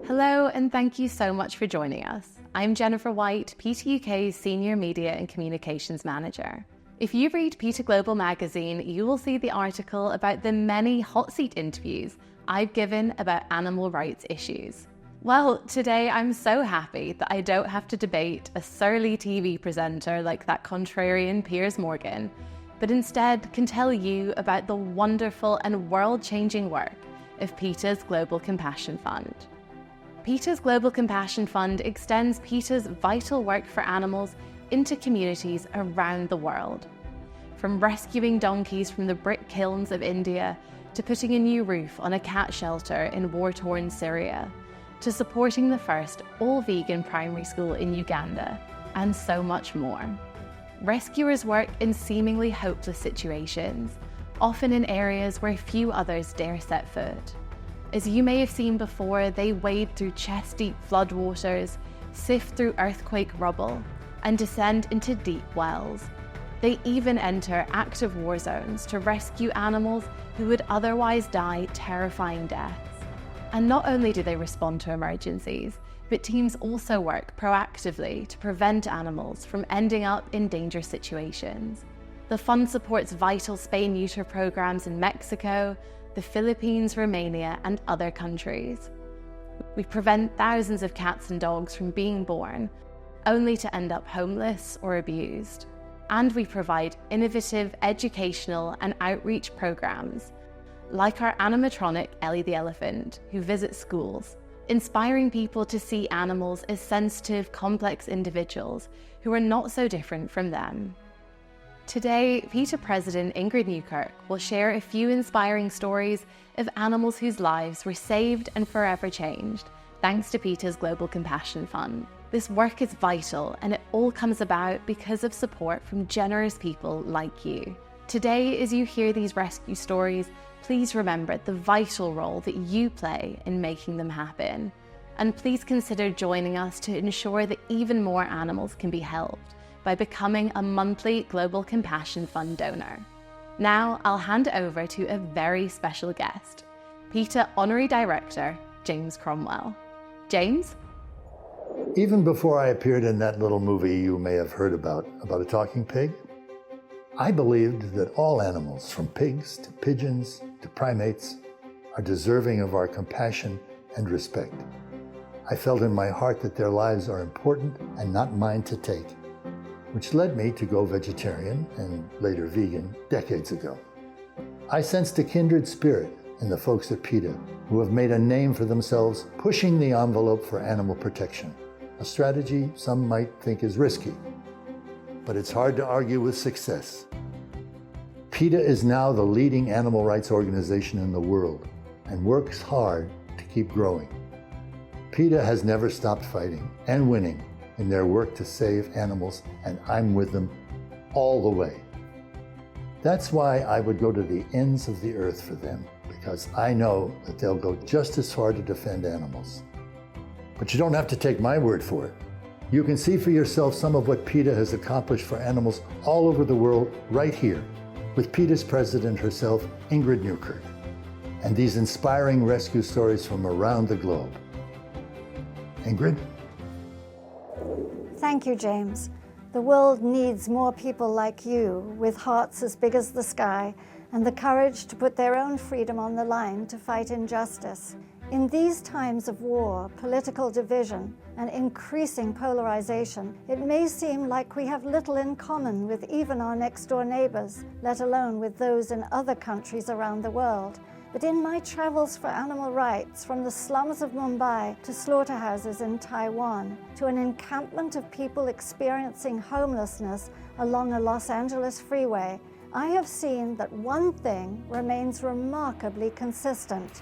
Hello, and thank you so much for joining us. I'm Jennifer White, PETA UK's Senior Media and Communications Manager. If you read PETA Global magazine, you will see the article about the many hot seat interviews I've given about animal rights issues. Well, today I'm so happy that I don't have to debate a surly TV presenter like that contrarian Piers Morgan, but instead can tell you about the wonderful and world-changing work of PETA's Global Compassion Fund. PETA's Global Compassion Fund extends PETA's vital work for animals into communities around the world. From rescuing donkeys from the brick kilns of India, to putting a new roof on a cat shelter in war-torn Syria, to supporting the first all-vegan primary school in Uganda, and so much more. Rescuers work in seemingly hopeless situations, often in areas where few others dare set foot. As you may have seen before, they wade through chest-deep floodwaters, sift through earthquake rubble, and descend into deep wells. They even enter active war zones to rescue animals who would otherwise die terrifying deaths. And not only do they respond to emergencies, but teams also work proactively to prevent animals from ending up in dangerous situations. The fund supports vital spay-neuter programs in Mexico, the Philippines, Romania, and other countries. We prevent thousands of cats and dogs from being born, only to end up homeless or abused. And we provide innovative educational and outreach programs, like our animatronic Ellie the Elephant, who visits schools, inspiring people to see animals as sensitive, complex individuals who are not so different from them. Today, PETA President Ingrid Newkirk will share a few inspiring stories of animals whose lives were saved and forever changed, thanks to PETA's Global Compassion Fund. This work is vital, and it all comes about because of support from generous people like you. Today, as you hear these rescue stories, please remember the vital role that you play in making them happen. And please consider joining us to ensure that even more animals can be helped by becoming a monthly Global Compassion Fund donor. Now, I'll hand over to a very special guest, PETA Honorary Director, James Cromwell. James? Even before I appeared in that little movie you may have heard about a talking pig, I believed that all animals, from pigs to pigeons to primates, are deserving of our compassion and respect. I felt in my heart that their lives are important and not mine to take, which led me to go vegetarian and later vegan decades ago. I sensed a kindred spirit in the folks at PETA who have made a name for themselves pushing the envelope for animal protection, a strategy some might think is risky, but it's hard to argue with success. PETA is now the leading animal rights organization in the world and works hard to keep growing. PETA has never stopped fighting and winning in their work to save animals, and I'm with them all the way. That's why I would go to the ends of the earth for them, because I know that they'll go just as far to defend animals. But you don't have to take my word for it. You can see for yourself some of what PETA has accomplished for animals all over the world right here, with PETA's president herself, Ingrid Newkirk, and these inspiring rescue stories from around the globe. Ingrid? Thank you, James. The world needs more people like you, with hearts as big as the sky, and the courage to put their own freedom on the line to fight injustice. In these times of war, political division, and increasing polarization, it may seem like we have little in common with even our next-door neighbors, let alone with those in other countries around the world. But in my travels for animal rights, from the slums of Mumbai to slaughterhouses in Taiwan, to an encampment of people experiencing homelessness along a Los Angeles freeway, I have seen that one thing remains remarkably consistent.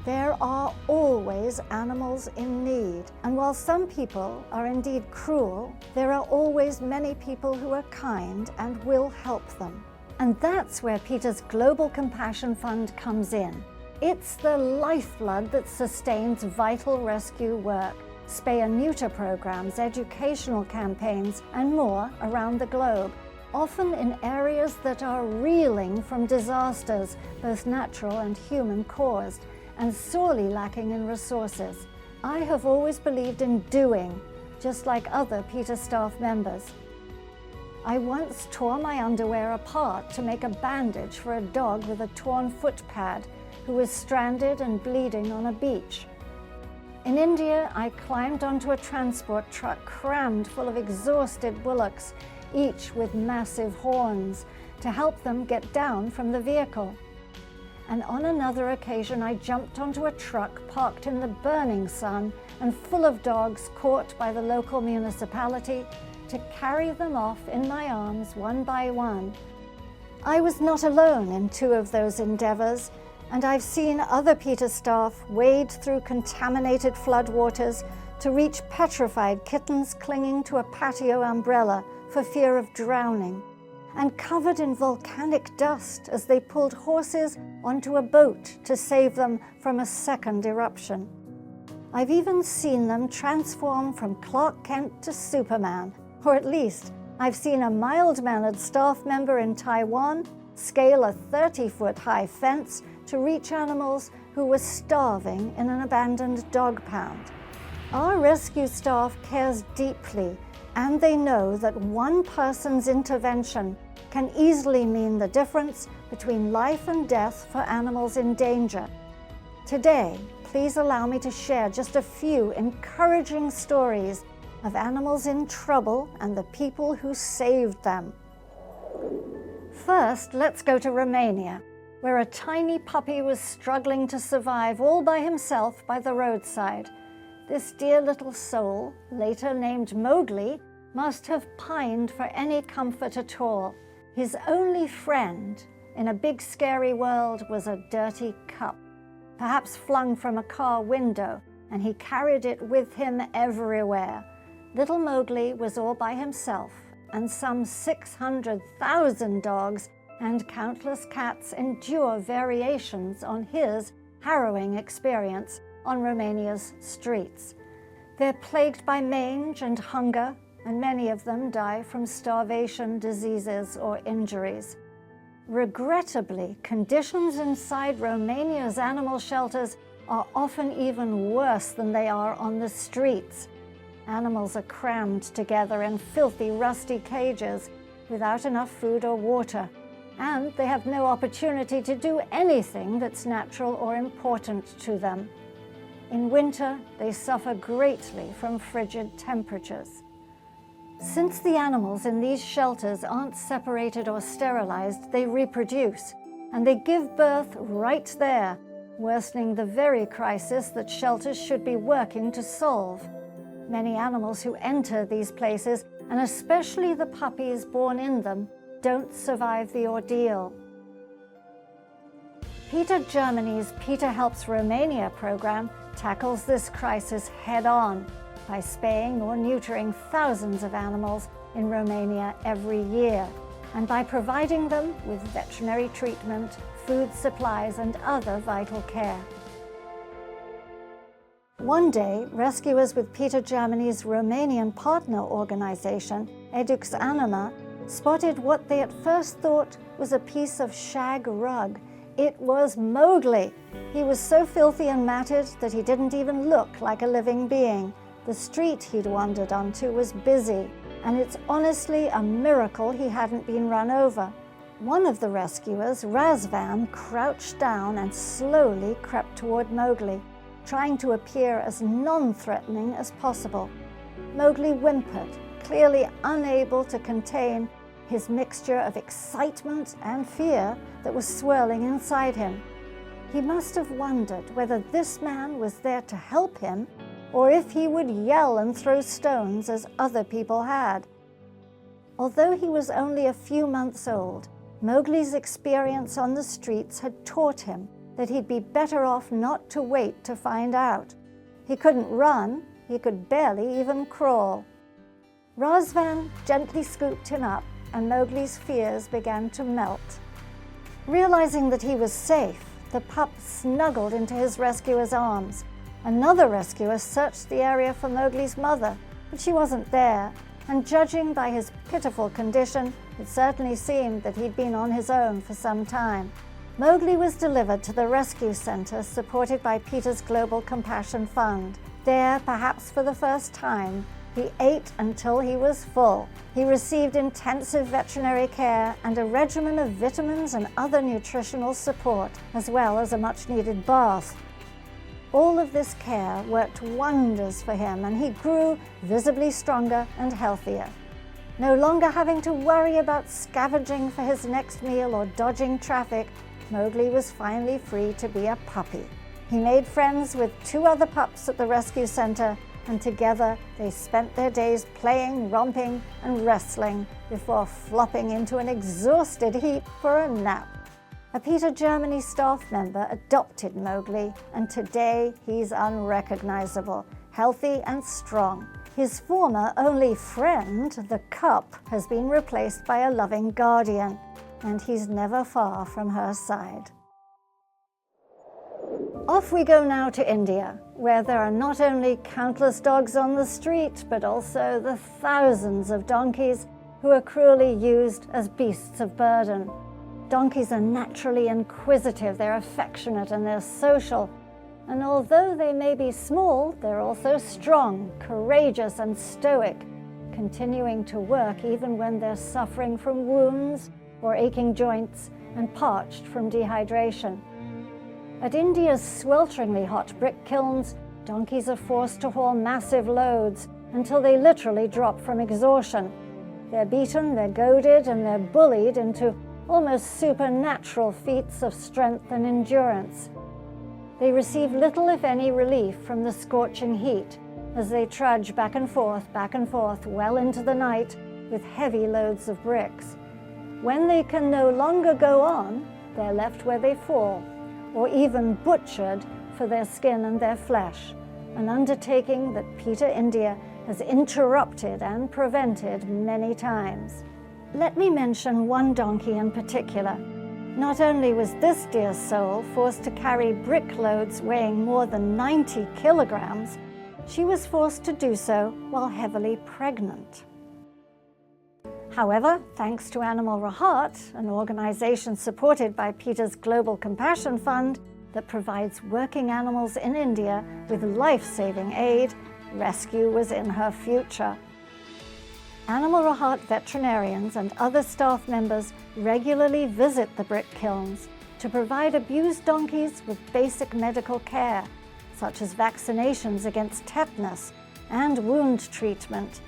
There are always animals in need. And while some people are indeed cruel, there are always many people who are kind and will help them. And that's where PETA's Global Compassion Fund comes in. It's the lifeblood that sustains vital rescue work, spay and neuter programs, educational campaigns, and more around the globe, often in areas that are reeling from disasters, both natural and human caused, and sorely lacking in resources. I have always believed in doing, just like other PETA staff members. I once tore my underwear apart to make a bandage for a dog with a torn foot pad who was stranded and bleeding on a beach. In India, I climbed onto a transport truck crammed full of exhausted bullocks, each with massive horns, to help them get down from the vehicle. And on another occasion, I jumped onto a truck parked in the burning sun and full of dogs caught by the local municipality to carry them off in my arms one by one. I was not alone in two of those endeavors, and I've seen other PETA staff wade through contaminated floodwaters to reach petrified kittens clinging to a patio umbrella for fear of drowning, and covered in volcanic dust as they pulled horses onto a boat to save them from a second eruption. I've even seen them transform from Clark Kent to Superman, or at least I've seen a mild-mannered staff member in Taiwan scale a 30-foot-high fence to reach animals who were starving in an abandoned dog pound. Our rescue staff cares deeply, and they know that one person's intervention can easily mean the difference between life and death for animals in danger. Today, please allow me to share just a few encouraging stories of animals in trouble and the people who saved them. First, let's go to Romania, where a tiny puppy was struggling to survive all by himself by the roadside. This dear little soul, later named Mowgli, must have pined for any comfort at all. His only friend in a big scary world was a dirty cup, perhaps flung from a car window, and he carried it with him everywhere. Little Mowgli was all by himself, and some 600,000 dogs and countless cats endure variations on his harrowing experience on Romania's streets. They're plagued by mange and hunger, and many of them die from starvation, diseases, or injuries. Regrettably, conditions inside Romania's animal shelters are often even worse than they are on the streets. Animals are crammed together in filthy, rusty cages without enough food or water, and they have no opportunity to do anything that's natural or important to them. In winter, they suffer greatly from frigid temperatures. Since the animals in these shelters aren't separated or sterilized, they reproduce, and they give birth right there, worsening the very crisis that shelters should be working to solve. Many animals who enter these places, and especially the puppies born in them, don't survive the ordeal. PETA Germany's PETA Helps Romania program tackles this crisis head-on by spaying or neutering thousands of animals in Romania every year, and by providing them with veterinary treatment, food supplies, and other vital care. One day, rescuers with PETA Germany's Romanian partner organization, Edux Anima, spotted what they at first thought was a piece of shag rug. It was Mowgli. He was so filthy and matted that he didn't even look like a living being. The street he'd wandered onto was busy, and it's honestly a miracle he hadn't been run over. One of the rescuers, Razvan, crouched down and slowly crept toward Mowgli, trying to appear as non-threatening as possible. Mowgli whimpered, clearly unable to contain his mixture of excitement and fear that was swirling inside him. He must have wondered whether this man was there to help him, or if he would yell and throw stones as other people had. Although he was only a few months old, Mowgli's experience on the streets had taught him that he'd be better off not to wait to find out. He couldn't run, he could barely even crawl. Razvan gently scooped him up, and Mowgli's fears began to melt. Realizing that he was safe, the pup snuggled into his rescuer's arms. Another rescuer searched the area for Mowgli's mother, but she wasn't there, and judging by his pitiful condition, it certainly seemed that he'd been on his own for some time. Mowgli was delivered to the rescue center supported by PETA's Global Compassion Fund. There, perhaps for the first time, he ate until he was full. He received intensive veterinary care and a regimen of vitamins and other nutritional support, as well as a much-needed bath. All of this care worked wonders for him, and he grew visibly stronger and healthier. No longer having to worry about scavenging for his next meal or dodging traffic, Mowgli was finally free to be a puppy. He made friends with 2 other pups at the rescue center, and together they spent their days playing, romping, and wrestling before flopping into an exhausted heap for a nap. A PETA Germany staff member adopted Mowgli, and today he's unrecognizable, healthy and strong. His former only friend, the cup, has been replaced by a loving guardian, and he's never far from her side. Off we go now to India, where there are not only countless dogs on the street, but also the thousands of donkeys who are cruelly used as beasts of burden. Donkeys are naturally inquisitive, they're affectionate, and they're social. And although they may be small, they're also strong, courageous, and stoic, continuing to work even when they're suffering from wounds or aching joints and parched from dehydration. At India's swelteringly hot brick kilns, donkeys are forced to haul massive loads until they literally drop from exhaustion. They're beaten, they're goaded, and they're bullied into almost supernatural feats of strength and endurance. They receive little, if any, relief from the scorching heat as they trudge back and forth, well into the night with heavy loads of bricks. When they can no longer go on, they're left where they fall, or even butchered for their skin and their flesh, an undertaking that PETA India has interrupted and prevented many times. Let me mention one donkey in particular. Not only was this dear soul forced to carry brick loads weighing more than 90 kilograms, she was forced to do so while heavily pregnant. However, thanks to Animal Rahat, an organization supported by PETA's Global Compassion Fund that provides working animals in India with life-saving aid, rescue was in her future. Animal Rahat veterinarians and other staff members regularly visit the brick kilns to provide abused donkeys with basic medical care, such as vaccinations against tetanus and wound treatment.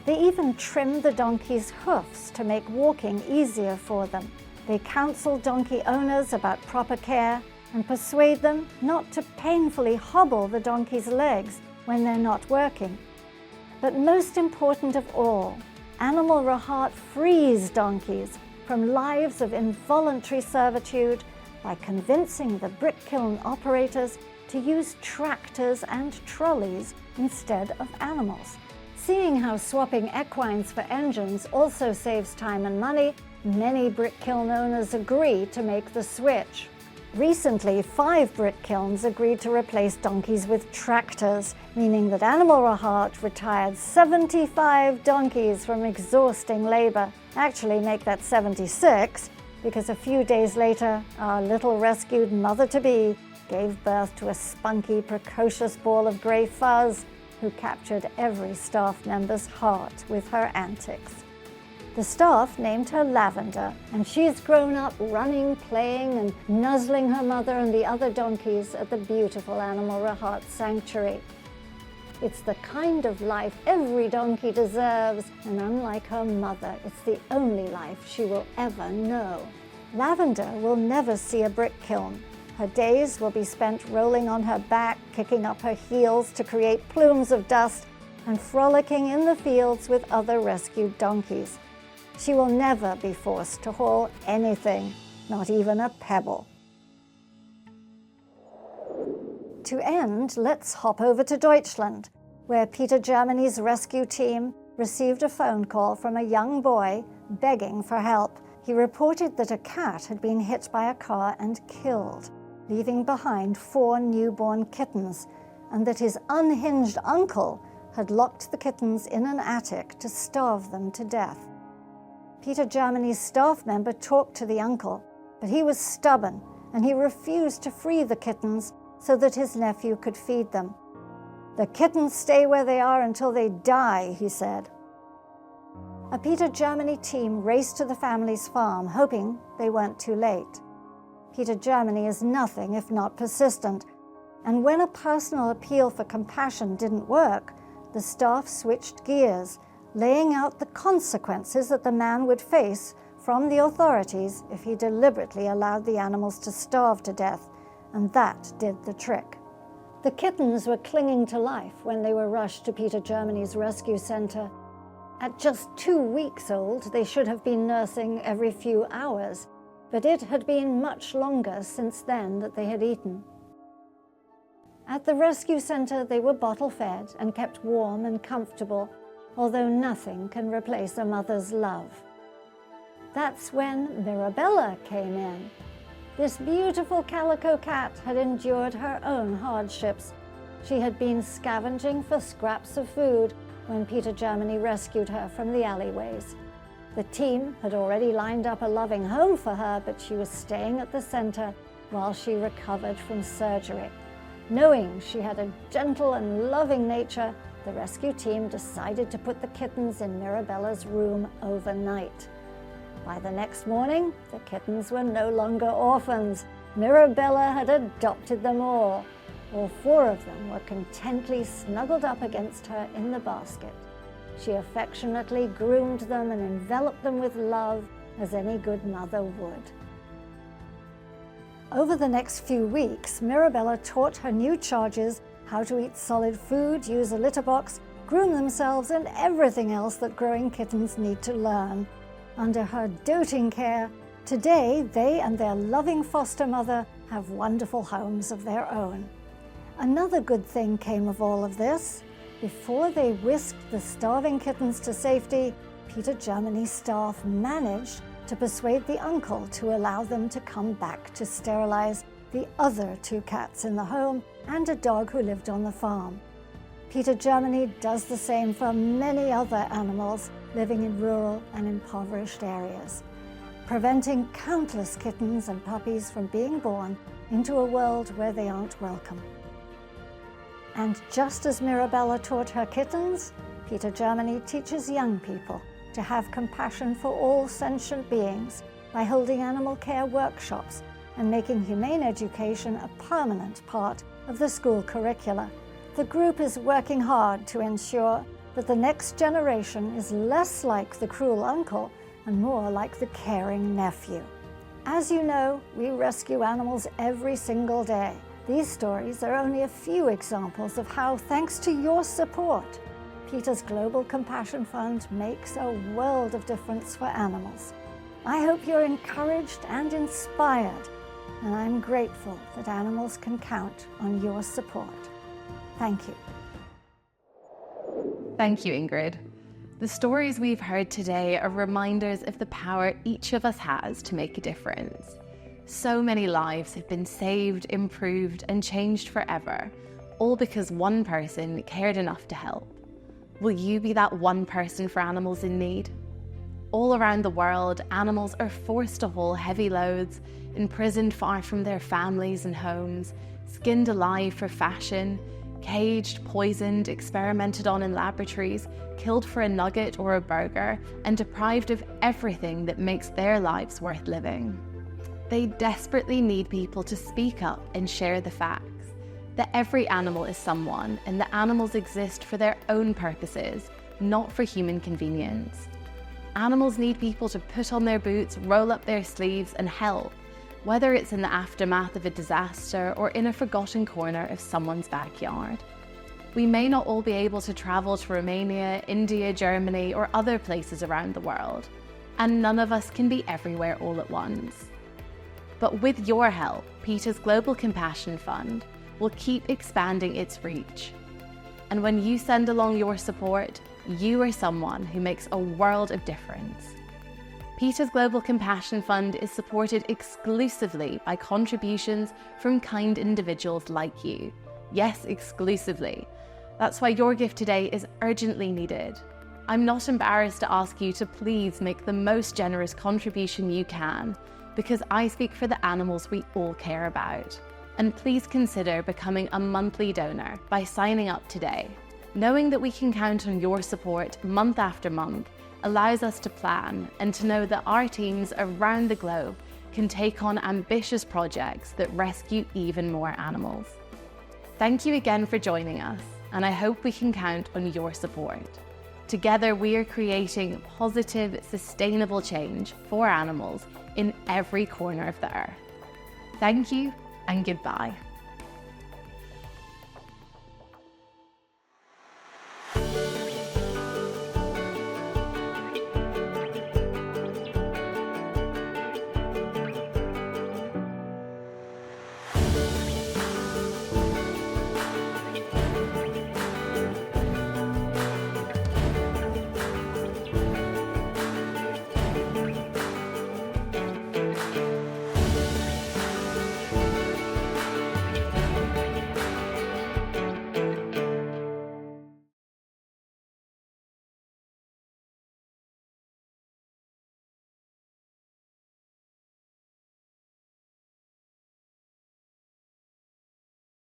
They even trim the donkeys' hoofs to make walking easier for them. They counsel donkey owners about proper care and persuade them not to painfully hobble the donkey's legs when they're not working. But most important of all, Animal Rahat frees donkeys from lives of involuntary servitude by convincing the brick kiln operators to use tractors and trolleys instead of animals. Seeing how swapping equines for engines also saves time and money, many brick kiln owners agree to make the switch. Recently, 5 brick kilns agreed to replace donkeys with tractors, meaning that Animal Rahat retired 75 donkeys from exhausting labor. Actually, make that 76, because a few days later, our little rescued mother-to-be gave birth to a spunky, precocious ball of grey fuzz who captured every staff member's heart with her antics. The staff named her Lavender, and she's grown up running, playing, and nuzzling her mother and the other donkeys at the beautiful Animal Rahat sanctuary. It's the kind of life every donkey deserves, and unlike her mother, it's the only life she will ever know. Lavender will never see a brick kiln. Her days will be spent rolling on her back, kicking up her heels to create plumes of dust, and frolicking in the fields with other rescued donkeys. She will never be forced to haul anything, not even a pebble. To end, let's hop over to Deutschland, where PETA Germany's rescue team received a phone call from a young boy begging for help. He reported that a cat had been hit by a car and killed, leaving behind 4 newborn kittens, and that his unhinged uncle had locked the kittens in an attic to starve them to death. PETA Germany's staff member talked to the uncle, but he was stubborn and he refused to free the kittens so that his nephew could feed them. "The kittens stay where they are until they die," he said. A PETA Germany team raced to the family's farm, hoping they weren't too late. PETA Germany is nothing if not persistent, and when a personal appeal for compassion didn't work, the staff switched gears, laying out the consequences that the man would face from the authorities if he deliberately allowed the animals to starve to death, and that did the trick. The kittens were clinging to life when they were rushed to PETA Germany's rescue center. At just 2 weeks old, they should have been nursing every few hours, but it had been much longer since then that they had eaten. At the rescue center, they were bottle-fed and kept warm and comfortable, although nothing can replace a mother's love. That's when Mirabella came in. This beautiful calico cat had endured her own hardships. She had been scavenging for scraps of food when PETA Germany rescued her from the alleyways. The team had already lined up a loving home for her, but she was staying at the center while she recovered from surgery. Knowing she had a gentle and loving nature, the rescue team decided to put the kittens in Mirabella's room overnight. By the next morning, the kittens were no longer orphans. Mirabella had adopted them all. All 4 of them were contently snuggled up against her in the basket. She affectionately groomed them and enveloped them with love, as any good mother would. Over the next few weeks, Mirabella taught her new charges how to eat solid food, use a litter box, groom themselves, and everything else that growing kittens need to learn. Under her doting care, today they and their loving foster mother have wonderful homes of their own. Another good thing came of all of this. Before they whisked the starving kittens to safety, PETA Germany staff managed to persuade the uncle to allow them to come back to sterilize the other 2 cats in the home and a dog who lived on the farm. PETA Germany does the same for many other animals living in rural and impoverished areas, preventing countless kittens and puppies from being born into a world where they aren't welcome. And just as Mirabella taught her kittens, PETA Germany teaches young people to have compassion for all sentient beings by holding animal care workshops and making humane education a permanent part of the school curricula. The group is working hard to ensure that the next generation is less like the cruel uncle and more like the caring nephew. As you know, we rescue animals every single day. These stories are only a few examples of how, thanks to your support, PETA's Global Compassion Fund makes a world of difference for animals. I hope you're encouraged and inspired, and I'm grateful that animals can count on your support. Thank you. Thank you, Ingrid. The stories we've heard today are reminders of the power each of us has to make a difference. So many lives have been saved, improved, and changed forever, all because one person cared enough to help. Will you be that one person for animals in need? All around the world, animals are forced to haul heavy loads, imprisoned far from their families and homes, skinned alive for fashion, caged, poisoned, experimented on in laboratories, killed for a nugget or a burger, and deprived of everything that makes their lives worth living. They desperately need people to speak up and share the facts, that every animal is someone and that animals exist for their own purposes, not for human convenience. Animals need people to put on their boots, roll up their sleeves and help, whether it's in the aftermath of a disaster or in a forgotten corner of someone's backyard. We may not all be able to travel to Romania, India, Germany, or other places around the world, and none of us can be everywhere all at once. But with your help, PETA's Global Compassion Fund will keep expanding its reach. And when you send along your support, you are someone who makes a world of difference. PETA's Global Compassion Fund is supported exclusively by contributions from kind individuals like you. Yes, exclusively. That's why your gift today is urgently needed. I'm not embarrassed to ask you to please make the most generous contribution you can, because I speak for the animals we all care about. And please consider becoming a monthly donor by signing up today. Knowing that we can count on your support month after month allows us to plan and to know that our teams around the globe can take on ambitious projects that rescue even more animals. Thank you again for joining us, and I hope we can count on your support. Together, we are creating positive, sustainable change for animals in every corner of the earth. Thank you and goodbye.